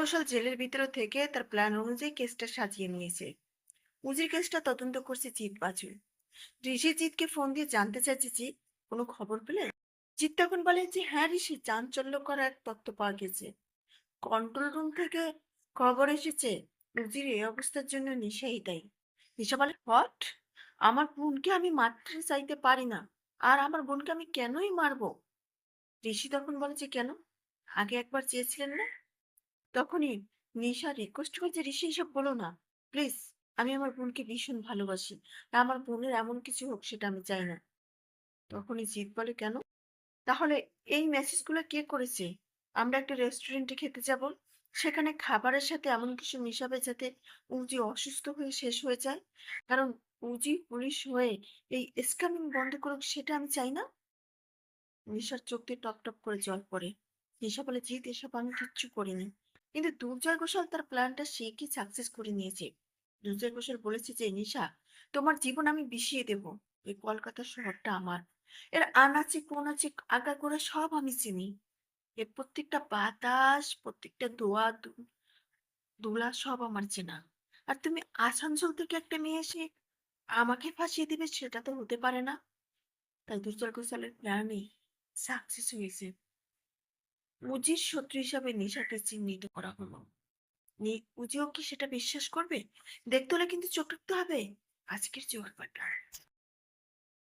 ঘোষাল জেলের ভিতরে থেকে তার প্ল্যান অনুযায়ী কেসটা সাজিয়ে নিয়েছে। উজির কেসটা তদন্ত করছে জিৎ বাজু। ঋষি জিৎকে ফোন দিয়ে জানতে চাইছে, জিৎ কোনো খবর পেলে? জিৎ তখন বলে যে হ্যাঁ ঋষি, চাঞ্চল্যকর এক তথ্য পাওয়া গেছে। কন্ট্রোল রুম থেকে খবর এসেছে উজির এই অবস্থার জন্য নিশাই দায়ী। নিশা বলে হোয়াট? আমার বোনকে আমি মারতে চাইতে পারি না, আর আমার বোনকে আমি কেনই মারবো? ঋষি তখন বলে যে কেন, আগে একবার চেয়েছিলেন না? তখনই নিশা রিকোয়েস্ট করছে, ঋষি এসব বলো না প্লিজ, আমি আমার বোনকে ভীষণ ভালোবাসি, আর আমার বোনের এমন কিছু হোক সেটা আমি চাই না। তখনই জিৎ বলে কেন? তাহলে এই মেসেজগুলো কে করেছে? আমরা একটা রেস্টুরেন্টে খেতে যাব, সেখানে খাবারের সাথে এমন কিছু মিশাবে যাতে উজি অসুস্থ হয়ে শেষ হয়ে যায়। কারণ উজি পুলিশ হয়ে এই স্ক্যামিং বন্ধ করুক, সেটা আমি চাই না। নিশার চোখ দিয়ে টপ টপ করে জল পড়ে। নিশা বলে, জিৎ এসব আমি কিচ্ছু করিনি। কিন্তু দুর্জয় ঘোষাল তার প্ল্যানটা সে কি সাকসেস করে নিয়েছে। দুর্জয় ঘোষাল বলেছে যে নিশা, তোমার জীবন আমি বিষিয়ে দেব। এই কলকাতা শহরটা আমার, এর আনাচে কোনাচে আগা করে সব আমি চিনি। এর প্রত্যেকটা বাতাস, প্রত্যেকটা দোলা সব আমার চেনা। আর তুমি আসানসোল থেকে একটা মেয়ে এসে আমাকে ফাঁসিয়ে দিবে, সেটা তো হতে পারে না। তাই দুর্জয় ঘোষালের প্ল্যানই সাকসেস হয়েছে। উজির শত্রু হিসাবে নিশাকে চিহ্নিত করা হলো। উজিও কি সেটা বিশ্বাস করবে? দেখতে হলে কিন্তু চোখ রাখতে হবে আজকের জোয়ার ভাটা।